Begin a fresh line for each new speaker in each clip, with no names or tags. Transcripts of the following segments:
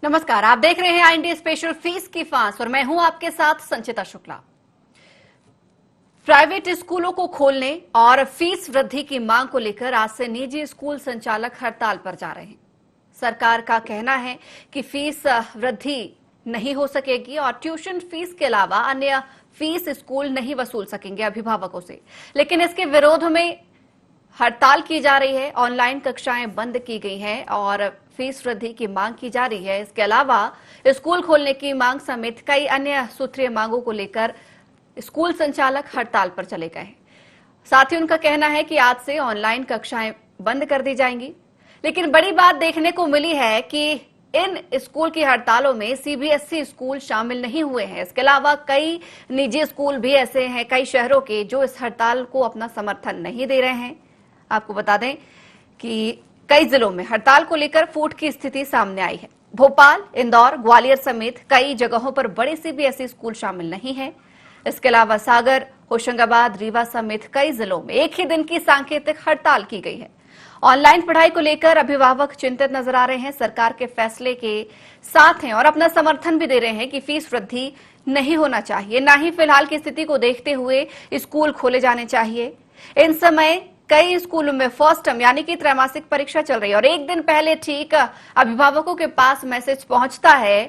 नमस्कार, आप देख रहे हैं IND स्पेशल फीस की फांस और मैं हूं आपके साथ संचिता शुक्ला। प्राइवेट स्कूलों को खोलने और फीस वृद्धि की मांग को लेकर आज से निजी स्कूल संचालक हड़ताल पर जा रहे हैं। सरकार का कहना है कि फीस वृद्धि नहीं हो सकेगी और ट्यूशन फीस के अलावा अन्य फीस स्कूल नहीं वसूल सकेंगे अभिभावकों से। लेकिन इसके विरोध में हड़ताल की जा रही है, ऑनलाइन कक्षाएं बंद की गई हैं और फीस वृद्धि की मांग की जा रही है। इसके अलावा स्कूल खोलने की मांग समेत कई अन्य सूत्रीय मांगों को लेकर स्कूल संचालक हड़ताल पर चले गए हैं। साथ ही उनका कहना है कि आज से ऑनलाइन कक्षाएं बंद कर दी जाएंगी। लेकिन बड़ी बात देखने को मिली है कि इन स्कूल की हड़तालों में CBSE स्कूल शामिल नहीं हुए हैं। इसके अलावा कई निजी स्कूल भी ऐसे हैं कई शहरों के जो इस हड़ताल को अपना समर्थन नहीं दे रहे हैं। आपको बता दें कि कई जिलों में हड़ताल को लेकर फूट की स्थिति सामने आई है। भोपाल, इंदौर, ग्वालियर समेत कई जगहों पर बड़े CBSE स्कूल शामिल नहीं हैं। इसके अलावा सागर, होशंगाबाद, रीवा समेत कई जिलों में एक ही दिन की सांकेतिक हड़ताल की गई है। ऑनलाइन पढ़ाई को लेकर अभिभावक चिंतित नजर आ रहे हैं, सरकार के फैसले के साथ हैं और अपना समर्थन भी दे रहे हैं कि फीस वृद्धि नहीं होना चाहिए, ना ही फिलहाल की स्थिति को देखते हुए स्कूल खोले जाने चाहिए। इन समय कई स्कूलों में फर्स्ट टर्म यानी कि त्रैमासिक परीक्षा चल रही है और एक दिन पहले ठीक अभिभावकों के पास मैसेज पहुंचता है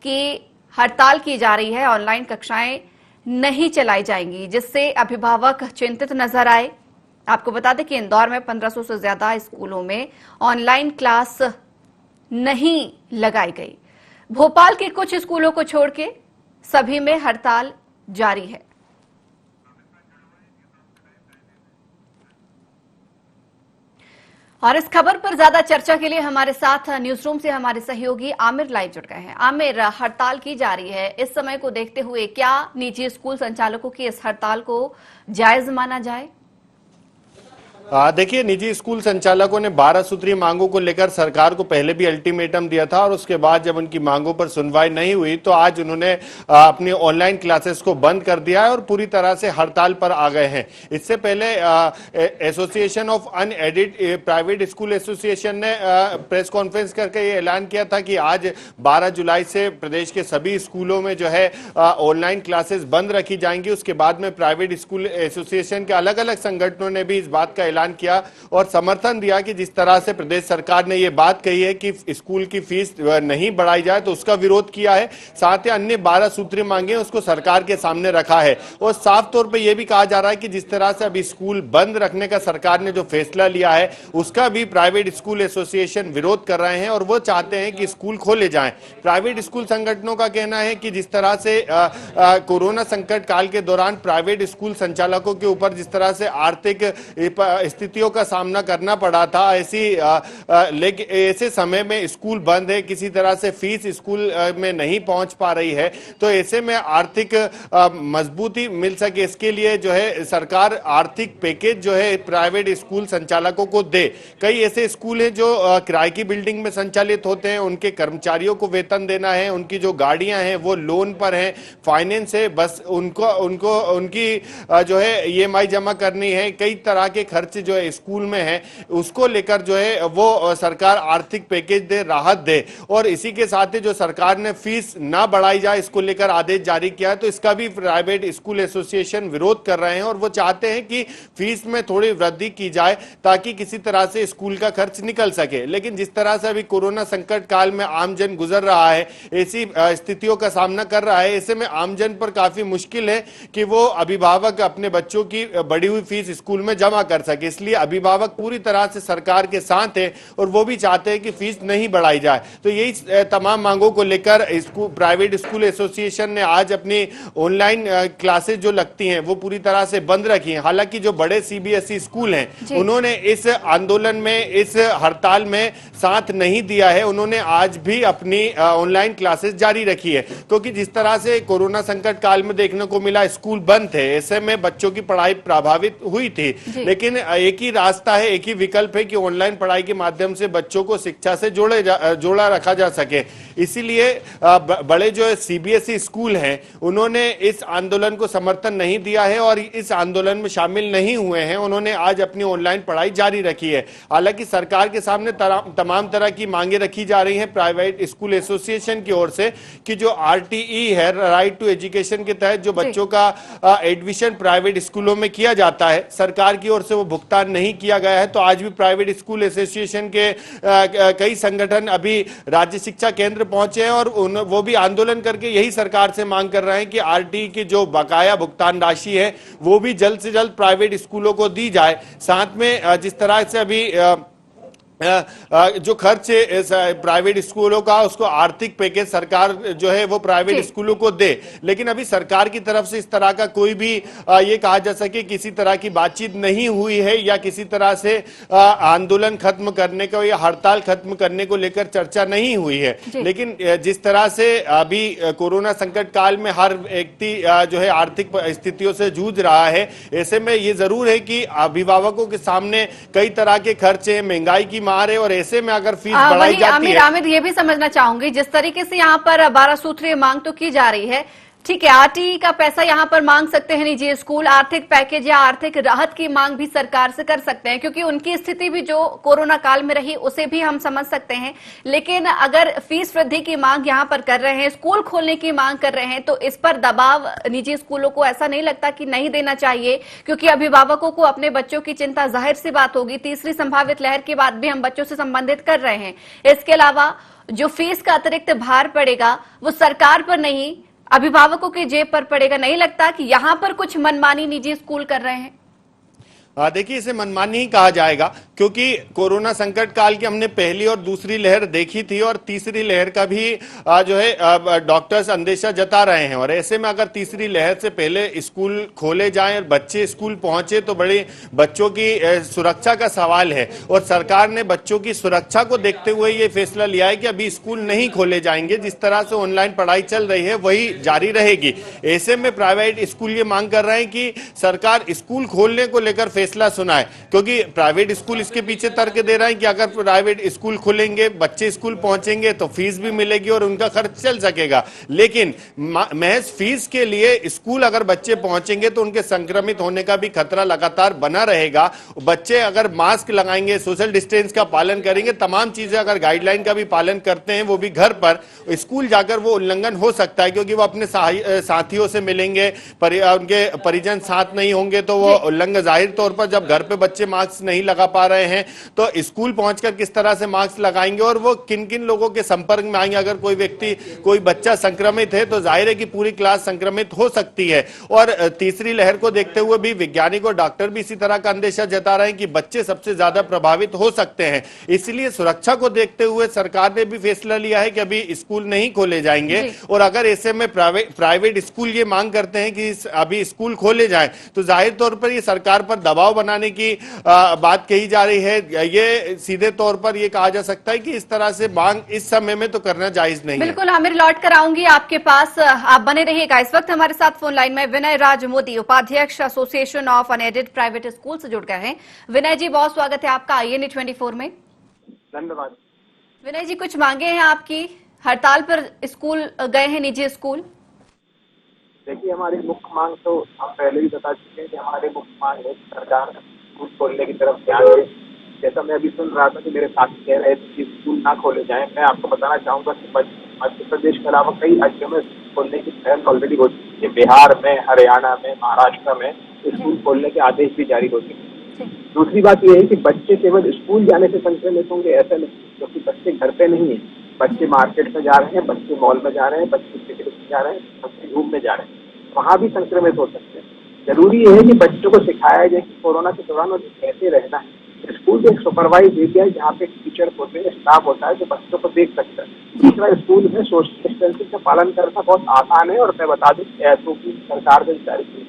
कि हड़ताल की जा रही है, ऑनलाइन कक्षाएं नहीं चलाई जाएंगी, जिससे अभिभावक चिंतित नजर आए। आपको बता दें कि इंदौर में 1500 से ज्यादा स्कूलों में ऑनलाइन क्लास नहीं लगाई गई। भोपाल के कुछ स्कूलों को छोड़ के सभी में हड़ताल जारी है। और इस खबर पर ज्यादा चर्चा के लिए हमारे साथ न्यूज रूम से हमारे सहयोगी आमिर लाइव जुड़ गए हैं। आमिर, हड़ताल की जा रही है, इस समय को देखते हुए क्या निजी स्कूल संचालकों की इस हड़ताल को जायज माना जाए?
देखिए, निजी स्कूल संचालकों ने 12 सूत्रीय मांगों को लेकर सरकार को पहले भी अल्टीमेटम दिया था और उसके बाद जब उनकी मांगों पर सुनवाई नहीं हुई तो आज उन्होंने अपनी ऑनलाइन क्लासेस को बंद कर दिया है और पूरी तरह से हड़ताल पर आ गए हैं। इससे पहले association of unaided private school association ने प्रेस कॉन्फ्रेंस करके ये ऐलान किया था कि आज 12 जुलाई से प्रदेश के सभी स्कूलों में जो है ऑनलाइन क्लासेस बंद रखी जाएंगी। उसके बाद में प्राइवेट स्कूल एसोसिएशन के अलग अलग संगठनों ने भी इस बात का ऐलान किया और समर्थन दिया कि जिस तरह से प्रदेश सरकार ने यह बात कही है कि स्कूल की फीस नहीं बढ़ाई जाए तो उसका विरोध किया है। साथ ही अन्य 12 सूत्रीय मांगे उसको सरकार के सामने रखा है और साफ तौर पे यह भी कहा जा रहा है कि जिस तरह से अभी स्कूल बंद रखने का सरकार ने जो फैसला लिया है उसका भी प्राइवेट स्कूल एसोसिएशन विरोध कर रहे हैं और वो चाहते हैं कि स्कूल खोले जाएं। प्राइवेट स्कूल संगठनों का कहना है कि जिस तरह से कोरोना संकट काल के दौरान प्राइवेट स्कूल संचालकों के ऊपर जिस तरह से आर्थिक स्थितियों का सामना करना पड़ा था, लेकिन ऐसे समय में स्कूल बंद है, किसी तरह से फीस स्कूल में नहीं पहुंच पा रही है, तो ऐसे में आर्थिक मजबूती मिल सके इसके लिए जो है सरकार आर्थिक पैकेज जो है प्राइवेट स्कूल संचालकों को दे। कई ऐसे स्कूल हैं जो किराए की बिल्डिंग में संचालित होते हैं, उनके कर्मचारियों को वेतन देना है, उनकी जो गाड़ियां हैं वो लोन पर हैं, फाइनेंस है, बस उनकी जो है EMI जमा करनी है, कई तरह के खर्च जो है स्कूल में है उसको लेकर जो है वो सरकार आर्थिक पैकेज दे, राहत दे। और इसी के साथ ही जो सरकार ने फीस ना बढ़ाई जाए इसको लेकर आदेश जारी किया है, तो इसका भी प्राइवेट स्कूल एसोसिएशन विरोध कर रहे हैं और वो चाहते हैं कि फीस में थोड़ी वृद्धि की जाए ताकि किसी तरह से स्कूल का खर्च निकल सके। लेकिन जिस तरह से अभी कोरोना संकट काल में आमजन गुजर रहा है, ऐसी स्थितियों का सामना कर रहा है, ऐसे में आमजन पर काफी मुश्किल है कि वो अभिभावक अपने बच्चों की बढ़ी हुई फीस स्कूल में जमा कर सके। इसलिए अभिभावक पूरी तरह से सरकार के साथ है और वो भी चाहते हैं कि फीस नहीं बढ़ाई जाए। तो यही तमाम मांगों को लेकर प्राइवेट स्कूल एसोसिएशन ने आज अपनी ऑनलाइन क्लासेस जो लगती हैं वो पूरी तरह से बंद रखी हैं। हालांकि जो बड़े CBSE स्कूल हैं उन्होंने इस आंदोलन में, इस हड़ताल में साथ नहीं दिया है, उन्होंने आज भी अपनी ऑनलाइन क्लासेस जारी रखी है, क्योंकि जिस तरह से कोरोना संकट काल में देखने को मिला स्कूल बंद थे, ऐसे में बच्चों की पढ़ाई प्रभावित हुई थी। लेकिन एक ही रास्ता है, एक ही विकल्प है कि ऑनलाइन पढ़ाई के माध्यम से बच्चों को शिक्षा से जोड़ा रखा जा सके। इसीलिए बड़े जो सीबीएसई स्कूल हैं उन्होंने इस आंदोलन को समर्थन नहीं दिया है और इस आंदोलन में शामिल नहीं हुए हैं। उन्होंने आज अपनी ऑनलाइन पढ़ाई जारी रखी है। हालांकि सरकार के सामने तमाम तरह की मांगे रखी जा रही हैं प्राइवेट स्कूल एसोसिएशन की ओर से कि जो आरटीई है, राइट टू एजुकेशन के तहत जो बच्चों का एडमिशन प्राइवेट स्कूलों में किया जाता है, सरकार की ओर से वो भुगतान नहीं किया गया है। तो आज भी प्राइवेट स्कूल एसोसिएशन के कई संगठन अभी राज्य शिक्षा केंद्र पहुंचे हैं और वो भी आंदोलन करके यही सरकार से मांग कर रहे हैं कि आरटीई की जो बकाया भुगतान राशि है वो भी जल्द से जल्द प्राइवेट स्कूलों को दी जाए। साथ में जिस तरह से अभी जो खर्च है प्राइवेट स्कूलों का, उसको आर्थिक पैकेज सरकार जो है वो प्राइवेट स्कूलों को दे, लेकिन अभी सरकार की तरफ से इस तरह का कोई भी ये कहा जा सके किसी तरह की बातचीत नहीं हुई है या किसी तरह से आंदोलन खत्म करने को या हड़ताल खत्म करने को लेकर चर्चा नहीं हुई है। लेकिन जिस तरह से अभी कोरोना संकट काल में हर व्यक्ति जो है आर्थिक स्थितियों से जूझ रहा है, ऐसे में ये जरूर है कि अभिभावकों के सामने कई तरह के खर्चे, महंगाई की मार है और ऐसे में अगर फीस बढ़ाई जाती है।
आमिर, ये भी समझना चाहूंगी जिस तरीके से यहाँ पर 12 सूत्रीय मांग तो की जा रही है, ठीक है, आरटीई का पैसा यहाँ पर मांग सकते हैं निजी स्कूल, आर्थिक पैकेज या आर्थिक राहत की मांग भी सरकार से कर सकते हैं क्योंकि उनकी स्थिति भी जो कोरोना काल में रही उसे भी हम समझ सकते हैं। लेकिन अगर फीस वृद्धि की मांग यहाँ पर कर रहे हैं, स्कूल खोलने की मांग कर रहे हैं, तो इस पर दबाव निजी स्कूलों को ऐसा नहीं लगता कि नहीं देना चाहिए? क्योंकि अभिभावकों को अपने बच्चों की चिंता जाहिर सी बात होगी, तीसरी संभावित लहर की बात भी हम बच्चों से संबंधित कर रहे हैं। इसके अलावा जो फीस का अतिरिक्त भार पड़ेगा वो सरकार पर नहीं, अभिभावकों की जेब पर पड़ेगा। नहीं लगता कि यहां पर कुछ मनमानी निजी स्कूल कर रहे हैं?
देखिए, इसे मनमानी ही कहा जाएगा क्योंकि कोरोना संकट काल की हमने पहली और दूसरी लहर देखी थी और तीसरी लहर का भी जो है डॉक्टर्स अंदेशा जता रहे हैं। और ऐसे में अगर तीसरी लहर से पहले स्कूल खोले जाएं और बच्चे स्कूल पहुंचे तो बड़े बच्चों की सुरक्षा का सवाल है और सरकार ने बच्चों की सुरक्षा को देखते हुए ये फैसला लिया है कि अभी स्कूल नहीं खोले जाएंगे, जिस तरह से ऑनलाइन पढ़ाई चल रही है वही जारी रहेगी। ऐसे में प्राइवेट स्कूल ये मांग कर रहे हैं कि सरकार स्कूल खोलने को लेकर फैसला सुनाए, क्योंकि प्राइवेट स्कूल इसके पीछे तर्क दे रहे हैं कि अगर प्राइवेट स्कूल खुलेंगे, बच्चे स्कूल पहुंचेंगे तो फीस भी मिलेगी और उनका खर्च चल सकेगा। लेकिन महज फीस के लिए स्कूल अगर बच्चे पहुंचेंगे तो उनके संक्रमित होने का भी खतरा लगातार बना रहेगा। बच्चे अगर मास्क लगाएंगे, सोशल डिस्टेंस का पालन करेंगे, तमाम चीजें अगर गाइडलाइन का भी पालन करते हैं वो भी घर पर, स्कूल जाकर वो उल्लंघन हो सकता है क्योंकि वो अपने साथियों से मिलेंगे, उनके परिजन साथ नहीं होंगे तो वो उल्लंघन, जाहिर तौर पर जब घर पे बच्चे मास्क नहीं लगा पा रहे हैं तो स्कूल पहुंचकर किस तरह से मास्क लगाएंगे और वो किन किन लोगों के संपर्क में आएंगे। अगर कोई व्यक्ति, कोई बच्चा संक्रमित है तो जाहिर है कि पूरी क्लास संक्रमित हो सकती है। और तीसरी लहर को देखते हुए भी वैज्ञानिक और डॉक्टर भी इसी तरह का अंदेशा जता रहे हैं कि बच्चे सबसे ज्यादा प्रभावित हो सकते हैं। इसलिए सुरक्षा को देखते हुए सरकार ने भी फैसला लिया है कि अभी स्कूल नहीं खोले जाएंगे। और अगर ऐसे में प्राइवेट स्कूल ये मांग करते हैं कि अभी स्कूल खोले जाए तो जाहिर तौर पर ये सरकार पर दबाव बनाने की बात कही जा रही है। ये सीधे तौर पर ये कहा जा सकता है कि इस तरह से मांग इस समय में तो करना जायज नहीं है।
बिल्कुल आमिर, लौट कर आऊंगी आपके पास, आप बने रहिएगा। इस वक्त हमारे साथ फोन लाइन में विनय राज मोदी, उपाध्यक्ष association of unaided private school से जुड़ गए हैं। विनय जी, बहुत स्वागत है आपका IANA 24 में।
धन्यवाद।
विनय जी, कुछ मांगे हैं आपकी, हड़ताल पर स्कूल गए हैं निजी स्कूल?
देखिए, हमारी मुख्य मांग तो हम पहले ही बता चुके हैं कि हमारी मुख्य मांग है सरकार स्कूल खोलने की तरफ ध्यान दे। जैसा मैं अभी सुन रहा था कि मेरे साथी कह रहे थे कि स्कूल ना खोले जाएं, मैं आपको बताना चाहूंगा कि मध्य प्रदेश के अलावा कई राज्यों में खोलने की पहल ऑलरेडी हो चुकी है। बिहार में, हरियाणा में, महाराष्ट्र में स्कूल खोलने के आदेश भी जारी हो चुके हैं। दूसरी बात यह है कि बच्चे केवल स्कूल जाने से संक्रमित होंगे ऐसा नहीं, क्योंकि बच्चे घर पे नहीं है, बच्चे मार्केट में जा रहे हैं, बच्चे मॉल में जा रहे हैं, बच्चे पिकनिक में जा रहे हैं, बच्चे घूमने जा रहे हैं, वहाँ भी संक्रमित हो सकते हैं। जरूरी है कि बच्चों को सिखाया जाए कि कोरोना के दौरान उन्हें कैसे रहना है। स्कूल में एक सुपरवाइज एरिया है जहाँ पे टीचर होते हैं, स्टाफ होता है जो बच्चों को देख सकता है। दूसरा, स्कूल में सोशल डिस्टेंसिंग का पालन करना बहुत आसान है। और मैं बता दूं, SOP सरकार ने जारी की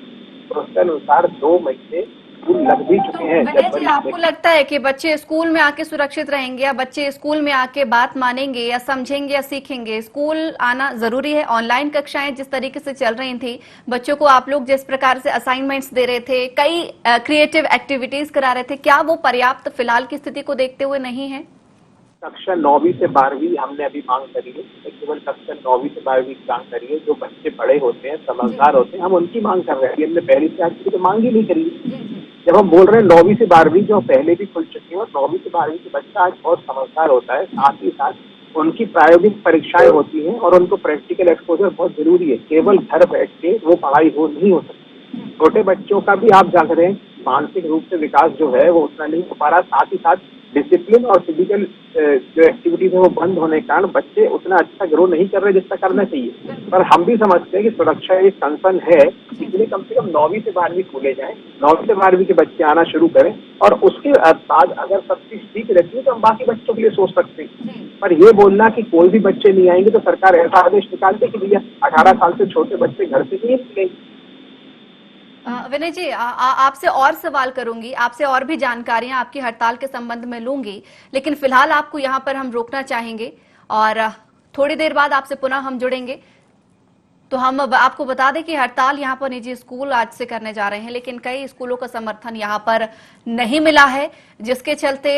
तो उसके अनुसार 2 महीने स्कूल लग भी चुके हैं।
विनय जी, आपको लगता है कि बच्चे स्कूल में आके सुरक्षित रहेंगे, या बच्चे स्कूल में आके बात मानेंगे या समझेंगे या सीखेंगे? स्कूल आना जरूरी है। ऑनलाइन कक्षाएं जिस तरीके से चल रही थी, बच्चों को आप लोग जिस प्रकार से असाइनमेंट्स दे रहे थे, कई क्रिएटिव एक्टिविटीज करा रहे थे, क्या वो पर्याप्त फिलहाल की स्थिति को देखते हुए नहीं है?
कक्षा 9वीं से 12वीं हमने अभी मांग करी है, केवल कक्षा 9वीं से 12वीं की मांग करी है। जो बच्चे बड़े होते हैं, समझदार होते हैं, हम उनकी मांग कर रहे हैं। हमने पहली से आज की तो मांग ही नहीं करी। जब हम बोल रहे हैं 9वीं से 12वीं, जो पहले भी खुल चुकी है, और 9वीं से 12वीं के बच्चा आज बहुत समझदार होता है। साथ ही साथ उनकी प्रायोगिक परीक्षाएं होती हैं और उनको प्रैक्टिकल एक्सपोजर बहुत जरूरी है। केवल घर बैठ के वो पढ़ाई नहीं हो सकती। छोटे बच्चों का भी आप जान रहे हैं, मानसिक रूप से विकास जो है वो उतना नहीं हो पा रहा। साथ ही साथ डिसिप्लिन और फिजिकल जो एक्टिविटीज है वो बंद होने के कारण बच्चे उतना अच्छा ग्रो नहीं कर रहे जितना करना चाहिए। पर हम भी समझते हैं कि सुरक्षा एक कंसर्न है, इसलिए कम से कम 9वीं से 12वीं खोले जाएं, 9वीं से 12वीं के बच्चे आना शुरू करें, और उसके बाद अगर सब चीज ठीक रहती है तो हम बाकी बच्चों के लिए सोच सकते हैं। पर ये बोलना कि कोई भी बच्चे नहीं आएंगे, तो सरकार ऐसा आदेश निकालते कि भैया 18 साल से छोटे बच्चे घर से नहीं निकलेंगे।
विनय जी, आपसे और सवाल करूंगी, आपसे और भी जानकारियां आपकी हड़ताल के संबंध में लूंगी, लेकिन फिलहाल आपको यहां पर हम रोकना चाहेंगे और थोड़ी देर बाद आपसे पुनः हम जुड़ेंगे। तो हम अब आपको बता दें कि हड़ताल यहां पर निजी स्कूल आज से करने जा रहे हैं, लेकिन कई स्कूलों का समर्थन यहां पर नहीं मिला है, जिसके चलते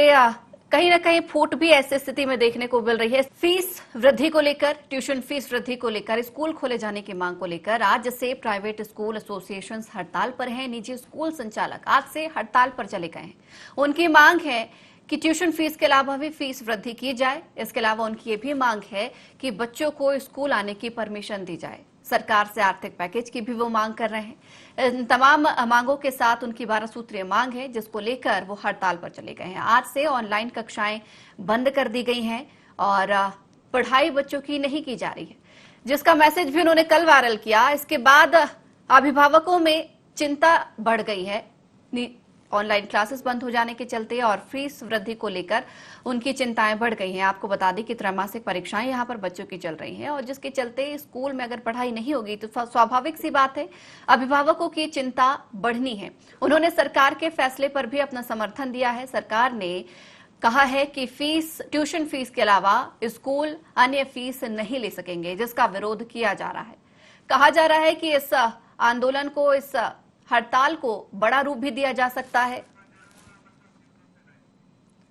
कहीं ना कहीं फूट भी ऐसी स्थिति में देखने को मिल रही है। फीस वृद्धि को लेकर, ट्यूशन फीस वृद्धि को लेकर, स्कूल खोले जाने की मांग को लेकर आज से प्राइवेट स्कूल एसोसिएशन हड़ताल पर हैं। निजी स्कूल संचालक आज से हड़ताल पर चले गए हैं। उनकी मांग है कि ट्यूशन फीस के अलावा भी फीस वृद्धि की जाए। इसके अलावा उनकी ये भी मांग है कि बच्चों को स्कूल आने की परमिशन दी जाए। सरकार से आर्थिक पैकेज की भी वो मांग कर रहे हैं। इन तमाम मांगों के साथ उनकी 12 सूत्रीय मांग है, जिसको लेकर वो हड़ताल पर चले गए हैं। आज से ऑनलाइन कक्षाएं बंद कर दी गई हैं और पढ़ाई बच्चों की नहीं की जा रही है, जिसका मैसेज भी उन्होंने कल वायरल किया। इसके बाद अभिभावकों में चिंता बढ़ गई है। ऑनलाइन क्लासेस बंद हो जाने के चलते और फीस वृद्धि को लेकर उनकी चिंताएं बढ़ गई हैं। आपको बता दें कि त्रैमासिक परीक्षाएं यहां पर बच्चों की चल रही हैं और जिसके चलते स्कूल में अगर पढ़ाई नहीं होगी तो स्वाभाविक सी बात है, अभिभावकों की चिंता बढ़नी है। उन्होंने सरकार के फैसले पर भी अपना समर्थन दिया है। सरकार ने कहा है कि ट्यूशन फीस के अलावा स्कूल अन्य फीस नहीं ले सकेंगे, जिसका विरोध किया जा रहा है। कहा जा रहा है कि इस आंदोलन को, इस हड़ताल को बड़ा रूप भी दिया जा सकता है।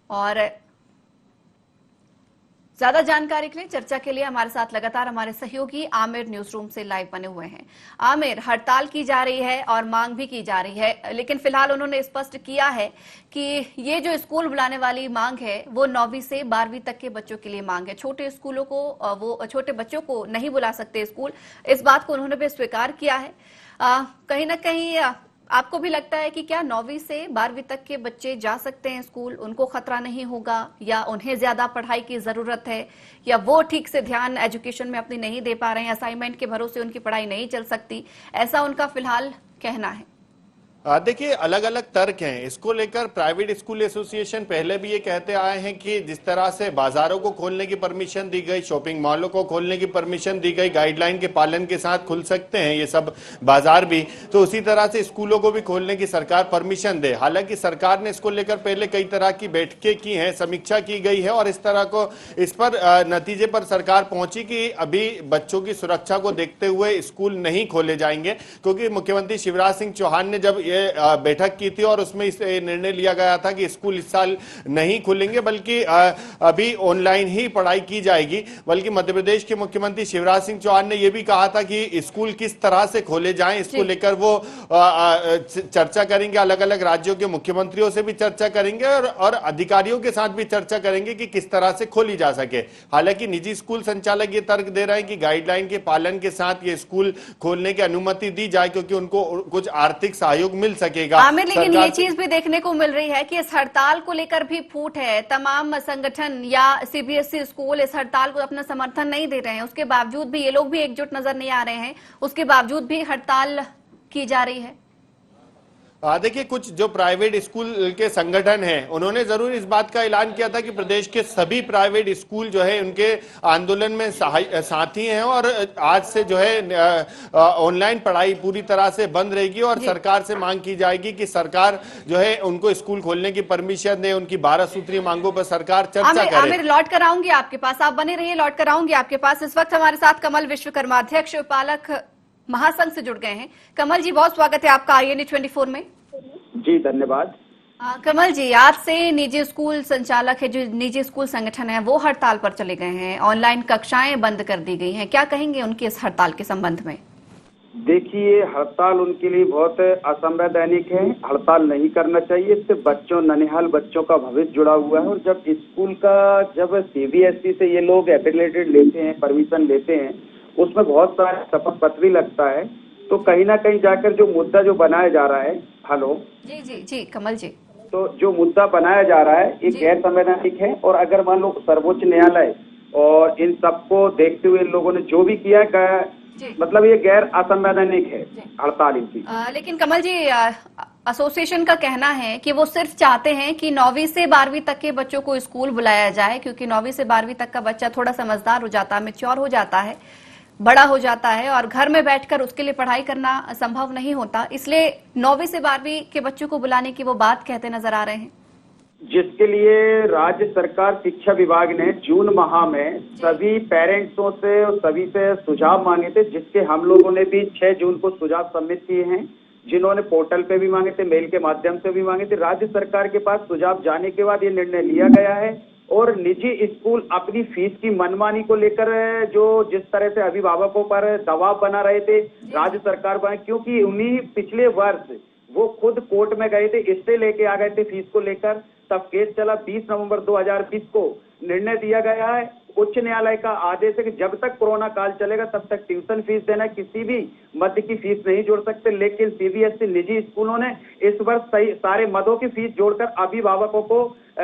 और ज्यादा जानकारी के लिए, चर्चा के लिए हमारे साथ लगातार हमारे सहयोगी आमिर न्यूज रूम से लाइव बने हुए हैं। आमिर, हड़ताल की जा रही है और मांग भी की जा रही है, लेकिन फिलहाल उन्होंने स्पष्ट किया है कि ये जो स्कूल बुलाने वाली मांग है वो 9वीं से 12वीं तक के बच्चों के लिए मांग है। छोटे स्कूलों को, वो छोटे बच्चों को नहीं बुला सकते स्कूल, इस बात को उन्होंने भी स्वीकार किया है। कहीं ना कहीं आपको भी लगता है कि क्या 9वीं से 12वीं तक के बच्चे जा सकते हैं स्कूल, उनको खतरा नहीं होगा, या उन्हें ज्यादा पढ़ाई की जरूरत है, या वो ठीक से ध्यान एजुकेशन में अपनी नहीं दे पा रहे हैं, असाइनमेंट के भरोसे उनकी पढ़ाई नहीं चल सकती, ऐसा उनका फिलहाल कहना है?
देखिए, अलग अलग तर्क हैं इसको लेकर। प्राइवेट स्कूल एसोसिएशन पहले भी ये कहते आए हैं कि जिस तरह से बाजारों को खोलने की परमिशन दी गई, शॉपिंग मॉलों को खोलने की परमिशन दी गई, गाइडलाइन के पालन के साथ खुल सकते हैं ये सब बाजार भी, तो उसी तरह से स्कूलों को भी खोलने की सरकार परमिशन दे। हालांकि सरकार ने इसको लेकर पहले कई तरह की बैठकें की हैं, समीक्षा की गई है और इस पर नतीजे पर सरकार पहुंची कि अभी बच्चों की सुरक्षा को देखते हुए स्कूल नहीं खोले जाएंगे। क्योंकि मुख्यमंत्री शिवराज सिंह चौहान ने जब बैठक की थी और उसमें इस निर्णय लिया गया था कि स्कूल इस साल नहीं खुलेंगे, बल्कि अभी ऑनलाइन ही पढ़ाई की जाएगी। बल्कि मध्य प्रदेश के मुख्यमंत्री शिवराज सिंह चौहान ने यह भी कहा था कि स्कूल किस तरह से खोले जाएं, इसको लेकर वो चर्चा करेंगे, अलग अलग राज्यों के मुख्यमंत्रियों से भी चर्चा करेंगे और अधिकारियों के साथ भी चर्चा करेंगे कि किस तरह से खोली जा सके। हालांकि निजी स्कूल संचालक ये तर्क दे रहे हैं कि गाइडलाइन के पालन के साथ ये स्कूल खोलने की अनुमति दी जाए, क्योंकि उनको कुछ आर्थिक सहयोग मिल सकेगा।
आमिर, लेकिन ये चीज भी देखने को मिल रही है कि इस हड़ताल को लेकर भी फूट है। तमाम संगठन या सीबीएसई स्कूल इस हड़ताल को अपना समर्थन नहीं दे रहे हैं, उसके बावजूद भी ये लोग भी एकजुट नजर नहीं आ रहे हैं, उसके बावजूद भी हड़ताल की जा रही है।
देखिए, कुछ जो प्राइवेट स्कूल के संगठन हैं उन्होंने जरूर इस बात का ऐलान किया था कि प्रदेश के सभी प्राइवेट स्कूल जो है उनके आंदोलन में साथी हैं और आज से जो है ऑनलाइन पढ़ाई पूरी तरह से बंद रहेगी और सरकार से मांग की जाएगी कि सरकार जो है उनको स्कूल खोलने की परमिशन दे। उनकी 12 सूत्रीय मांगों पर सरकार चर्चा करे।
आमिर, लौट कर आऊंगी आपके पास, आप बने रहिए, लौट कर आऊंगी आपके पास। इस वक्त हमारे साथ कमल विश्वकर्मा, अध्यक्ष पालक महासंघ से जुड़ गए हैं। कमल जी, बहुत स्वागत है आपका IANA 24 में।
जी धन्यवाद।
कमल जी, आज से निजी स्कूल संचालक है, जो निजी स्कूल संगठन है, वो हड़ताल पर चले गए हैं। ऑनलाइन कक्षाएं बंद कर दी गई हैं। क्या कहेंगे उनकी इस हड़ताल के संबंध में?
देखिए, हड़ताल उनके लिए बहुत असंवैधानिक है। हड़ताल नहीं करना चाहिए। इससे बच्चों, ननिहाल बच्चों का भविष्य जुड़ा हुआ है। और जब स्कूल का, जब CBSE से ये लोग एफिलिएटेड लेते हैं, परमिशन लेते हैं, उसमें बहुत सारे शपथ पत्र भी लगता है। तो कहीं ना कहीं जाकर जो मुद्दा जो बनाया जा रहा है, हेलो
जी जी जी कमल जी,
तो जो मुद्दा बनाया जा रहा है ये गैर संवैधानिक है। और अगर मान लो सर्वोच्च न्यायालय और इन सबको देखते हुए इन लोगों ने जो भी किया है, मतलब ये गैर असंवैधानिक है हड़ताल इनकी।
लेकिन कमल जी, एसोसिएशन का कहना है कि वो सिर्फ चाहते हैं कि 9वीं से 12वीं तक के बच्चों को स्कूल बुलाया जाए, क्योंकि 9वीं से 12वीं तक का बच्चा थोड़ा समझदार हो जाता है, मैच्योर हो जाता है, बड़ा हो जाता है और घर में बैठकर उसके लिए पढ़ाई करना संभव नहीं होता। इसलिए 9वीं से 12वीं के बच्चों को बुलाने की वो बात कहते नजर आ रहे हैं,
जिसके लिए राज्य सरकार शिक्षा विभाग ने जून माह में सभी पेरेंट्सों से और सभी से सुझाव मांगे थे, जिसके हम लोगों ने भी 6 जून को सुझाव सबमिट किए हैं, जिन्होंने पोर्टल पे भी मांगे थे, मेल के माध्यम से भी मांगे थे। राज्य सरकार के पास सुझाव जाने के बाद ये निर्णय लिया गया है। और निजी स्कूल अपनी फीस की मनमानी को लेकर जो जिस तरह से अभिभावकों पर दबाव बना रहे थे राज्य सरकार पर, क्योंकि उन्हीं पिछले वर्ष वो खुद कोर्ट में गए थे, इससे लेके आ गए थे फीस को लेकर। तब केस चला। 20 नवंबर 2020 को निर्णय दिया गया है। उच्च न्यायालय का आदेश है कि जब तक कोरोना काल चलेगा तब तक ट्यूशन फीस देना, किसी भी मद की फीस नहीं जोड़ सकते। लेकिन CBSE निजी स्कूलों ने इस वर्ष सारे मदों की फीस जोड़कर अभिभावकों को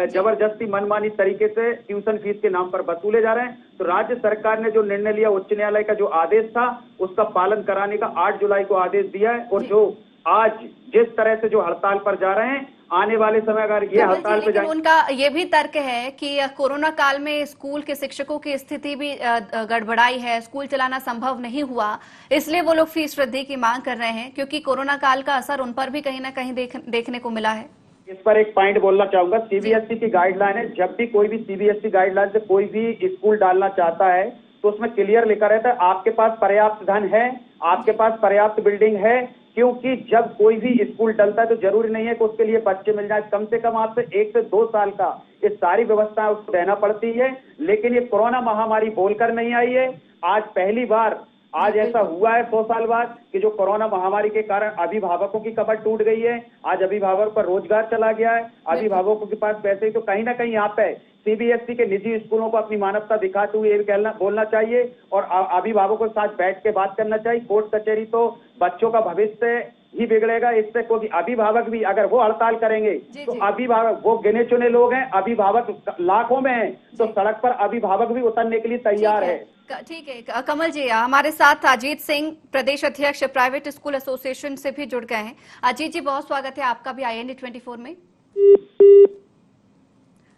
जबरदस्ती मनमानी तरीके से ट्यूशन फीस के नाम पर वसूले जा रहे हैं। तो राज्य सरकार ने जो निर्णय लिया, उच्च न्यायालय का जो आदेश था उसका पालन कराने का 8 जुलाई को आदेश दिया है। और जो आज जिस तरह से जो हड़ताल पर जा रहे हैं, आने वाले समय अगर ये हड़ताल पे जाए,
उनका ये भी तर्क है कि कोरोना काल में स्कूल के शिक्षकों की स्थिति भी गड़बड़ाई है, स्कूल चलाना संभव नहीं हुआ, इसलिए वो लोग फीस वृद्धि की मांग कर रहे हैं, क्योंकि कोरोना काल का असर उन पर भी कहीं ना कहीं देखने को मिला है।
इस पर एक पॉइंट बोलना चाहूंगा। CBSE की गाइडलाइन है, जब भी कोई भी CBSE गाइडलाइन से कोई भी स्कूल डालना चाहता है तो उसमें क्लियर लिखा रहता है आपके पास पर्याप्त धन है, आपके पास पर्याप्त बिल्डिंग है। क्योंकि जब कोई भी स्कूल डलता है तो जरूरी नहीं है कि उसके लिए बच्चे मिल जाए, कम से कम आपसे 1 से 2 साल का ये सारी व्यवस्था उसको देना पड़ती है। लेकिन ये कोरोना महामारी बोलकर नहीं आई है। आज पहली बार आज ऐसा हुआ है 100 साल बाद कि जो कोरोना महामारी के कारण अभिभावकों की कमर टूट गई है। आज अभिभावक पर रोजगार चला गया है, अभिभावकों के पास पैसे। तो कहीं ना कहीं यहाँ पे CBSE के निजी स्कूलों को अपनी मानवता दिखाते हुए ये बोलना चाहिए और अभिभावकों के साथ बैठ के बात करना चाहिए। कोर्ट कचहरी तो बच्चों का भविष्य ही बिगड़ेगा इससे, क्योंकि अभिभावक भी अगर वो हड़ताल करेंगे तो अभिभावक, वो गिने चुने लोग हैं, अभिभावक लाखों में हैं, तो सड़क पर अभिभावक भी उतरने के लिए तैयार है।
ठीक है कमल जी, हमारे साथ अजीत सिंह, प्रदेश अध्यक्ष प्राइवेट स्कूल एसोसिएशन से भी जुड़ गए हैं। अजीत जी, बहुत स्वागत है आपका भी IANA 24 में।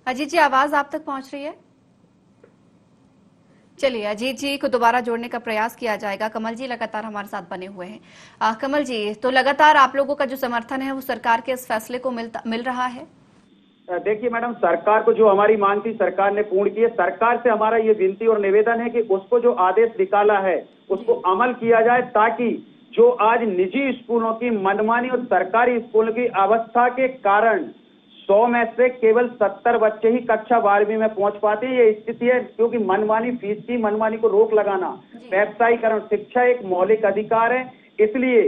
अजीत जी, आवाज आप तक पहुंच रही है? चलिए, अजीत जी को दोबारा जोड़ने का प्रयास किया जाएगा। कमल जी लगातार हमारे साथ बने हुए हैं। कमल जी, तो लगातार आप लोगों का जो समर्थन है वो सरकार के इस फैसले को मिल रहा है?
देखिए मैडम, सरकार को जो हमारी मांग थी सरकार ने पूर्ण की है। सरकार से हमारा ये विनती और निवेदन है कि उसको जो आदेश निकाला है उसको अमल किया जाए, ताकि जो आज निजी स्कूलों की मनमानी और सरकारी स्कूलों की अवस्था के कारण 100 में से केवल 70 बच्चे ही कक्षा 12वीं में पहुंच पाते हैं। ये स्थिति है क्योंकि मनमानी फीस की मनमानी को रोक लगाना, व्यवसायीकरण, शिक्षा एक मौलिक अधिकार है। इसलिए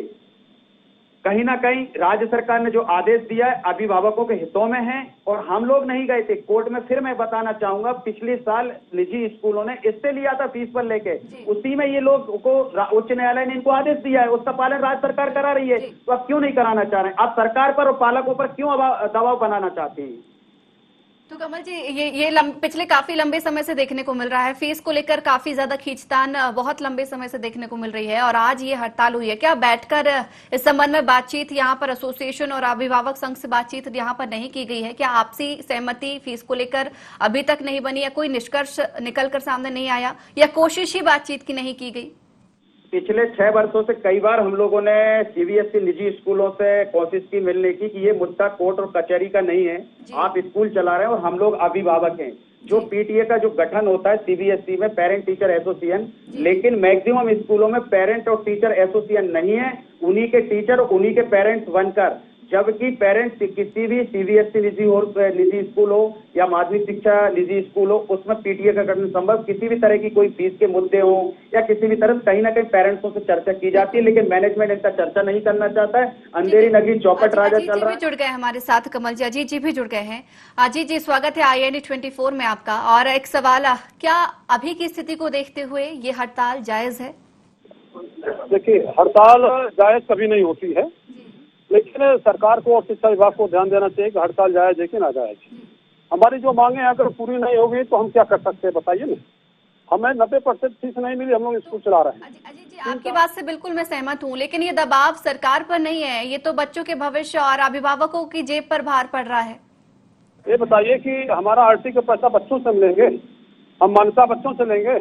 कहीं ना कहीं राज्य सरकार ने जो आदेश दिया है अभिभावकों के हितों में है। और हम लोग नहीं गए थे कोर्ट में। फिर मैं बताना चाहूंगा, पिछले साल निजी स्कूलों ने इससे लिया था फीस पर लेके, उसी में ये लोग को उच्च न्यायालय ने इनको आदेश दिया है, उसका पालन राज्य सरकार करा रही है। तो अब क्यों नहीं कराना चाह रहे हैं? आप सरकार पर और पालकों पर क्यों दबाव बनाना चाहते हैं?
तो तो कमल जी, ये पिछले काफी लंबे समय से देखने को मिल रहा है, फीस को लेकर काफी ज्यादा खींचतान बहुत लंबे समय से देखने को मिल रही है और आज ये हड़ताल हुई है। क्या बैठकर इस संबंध में बातचीत यहाँ पर एसोसिएशन और अभिभावक संघ से बातचीत यहाँ पर नहीं की गई है? क्या आपसी सहमति फीस को लेकर अभी तक नहीं बनी या कोई निष्कर्ष निकल कर सामने नहीं आया या कोशिश ही बातचीत की नहीं की गई?
पिछले 6 वर्षों से कई बार हम लोगों ने सीबीएसई निजी स्कूलों से कोशिश की मिलने की कि ये मुद्दा कोर्ट और कचहरी का नहीं है, आप स्कूल चला रहे हैं और हम लोग अभिभावक हैं। जो पीटीए का जो गठन होता है सीबीएसई में, पेरेंट टीचर एसोसिएशन, लेकिन मैक्सिमम स्कूलों में पेरेंट और टीचर एसोसिएशन नहीं है, उन्हीं के टीचर और उन्हीं के पेरेंट्स बनकर, जबकि पेरेंट्स किसी भी सीबीएसई निजी स्कूल हो या माध्यमिक शिक्षा निजी स्कूल हो, उसमें पीटीए का गठन संभव, किसी भी तरह की कोई फीस के मुद्दे हो या किसी भी तरह कहीं ना कहीं पेरेंट्सों से चर्चा की जाती है, लेकिन मैनेजमेंट इनका चर्चा नहीं करना चाहता है। अंधेरी नगरी चौपट राजा चल रहा है।
जुड़ गए हमारे साथ कमल जी, अजीत जी भी जुड़ गए हैं। अजीत जी, स्वागत है IANA 24 में आपका। और एक सवाल, क्या अभी की स्थिति को देखते हुए ये हड़ताल जायज है?
देखिए, हड़ताल जायज कभी नहीं होती है, लेकिन सरकार को और शिक्षा विभाग को ध्यान देना चाहिए कि हड़ताल जायज है कि ना जायज। हमारी जो मांगे अगर पूरी नहीं होगी तो हम क्या कर सकते हैं बताइए ना। हमें 90% फीस नहीं मिली, हम लोग स्कूल चला रहे हैं।
अजीत जी, आपकी बात से बिल्कुल मैं सहमत हूँ, लेकिन ये दबाव सरकार पर नहीं है, ये तो बच्चों के भविष्य और अभिभावकों की जेब पर भार पड़ रहा है।
ये बताइए कि हमारा आरटी का पैसा बच्चों से लेंगे, हम मान्यता बच्चों से लेंगे।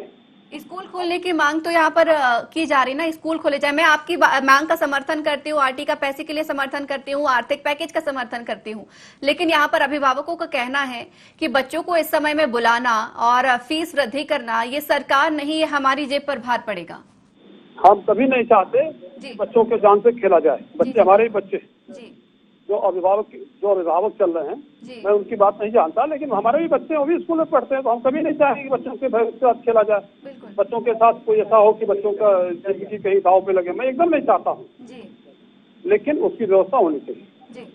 स्कूल खोलने की मांग तो यहाँ पर की जा रही ना, स्कूल खोले जाए। मैं आपकी मांग का समर्थन करती हूँ, आरटी का पैसे के लिए समर्थन करती हूँ, आर्थिक पैकेज का समर्थन करती हूँ, लेकिन यहाँ पर अभिभावकों का कहना है कि बच्चों को इस समय में बुलाना और फीस वृद्धि करना ये सरकार नहीं, ये हमारी जेब पर भार पड़ेगा।
हम कभी नहीं चाहते बच्चों के जान से खेला जाए। बच्चे हमारे ही बच्चे, जो अभिभावक चल रहे हैं, मैं उनकी बात नहीं जानता, लेकिन हमारे भी बच्चे वो भी स्कूल में पढ़ते हैं, तो हम कभी नहीं चाहेंगे कि बच्चों के भविष्य के साथ खेला जाए, बच्चों के साथ कोई ऐसा हो कि बच्चों का जिंदगी कहीं दाव पे लगे। मैं एकदम नहीं चाहता हूँ, लेकिन उसकी व्यवस्था होनी चाहिए।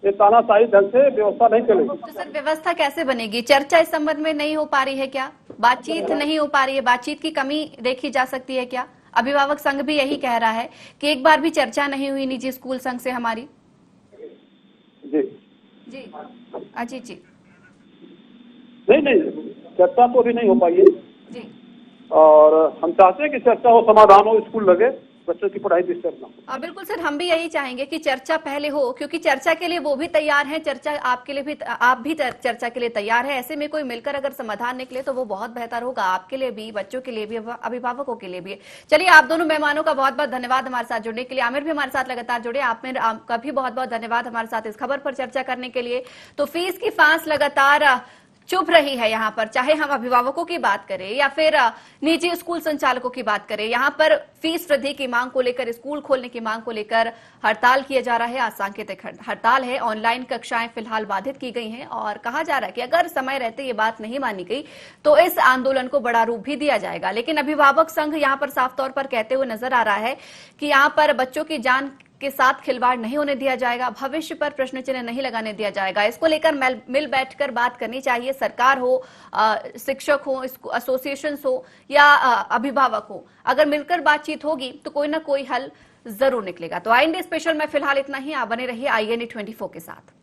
ये तानाशाही ढंग से व्यवस्था नहीं चलेगी।
तो सर, व्यवस्था कैसे बनेगी? चर्चा इस संबंध में नहीं हो पा रही है क्या? बातचीत नहीं हो पा रही है? बातचीत की कमी देखी जा सकती है क्या? अभिभावक संघ भी यही कह रहा है कि एक बार भी चर्चा नहीं हुई निजी स्कूल संघ से हमारी। जी अजीत जी,
नहीं, चर्चा तो अभी नहीं हो पाई है
जी,
और हम चाहते हैं कि चर्चा हो, समाधान हो, स्कूल लगे, बच्चों की पढ़ाई डिस्टर्ब ना हो।
बिल्कुल सर, हम भी यही चाहेंगे कि चर्चा पहले हो, क्योंकि चर्चा के लिए वो भी तैयार हैं, चर्चा आपके लिए भी, आप भी चर्चा के लिए तैयार है। ऐसे में कोई मिलकर अगर समाधान निकले तो वो बहुत बेहतर होगा, आपके लिए भी, बच्चों के लिए भी, अभिभावकों के लिए भी। चलिए, आप दोनों मेहमानों का बहुत बहुत धन्यवाद हमारे साथ जुड़ने के लिए। आमिर भी हमारे साथ लगातार जुड़े, आपका भी बहुत बहुत धन्यवाद हमारे साथ इस खबर पर चर्चा करने के लिए। तो फीस की फांस लगातार चुभ रही है यहाँ पर, चाहे हम अभिभावकों की बात करें या फिर निजी स्कूल संचालकों की बात करें। यहाँ पर फीस वृद्धि की मांग को लेकर, स्कूल खोलने की मांग को लेकर हड़ताल किया जा रहा है। आज सांकेतिक हड़ताल है, ऑनलाइन कक्षाएं फिलहाल बाधित की गई हैं और कहा जा रहा है कि अगर समय रहते ये बात नहीं मानी गई तो इस आंदोलन को बड़ा रूप भी दिया जाएगा। लेकिन अभिभावक संघ यहाँ पर साफ तौर पर कहते हुए नजर आ रहा है कि यहाँ पर बच्चों की जान के साथ खिलवाड़ नहीं होने दिया जाएगा, भविष्य पर प्रश्न चिन्ह नहीं लगाने दिया जाएगा। इसको लेकर मिल बैठकर बात करनी चाहिए, सरकार हो, शिक्षक हो, एसोसिएशन हो या अभिभावक हो। अगर मिलकर बातचीत होगी तो कोई ना कोई हल जरूर निकलेगा। तो IANA स्पेशल में फिलहाल इतना ही। आप बने रहिए IANA 24 के साथ।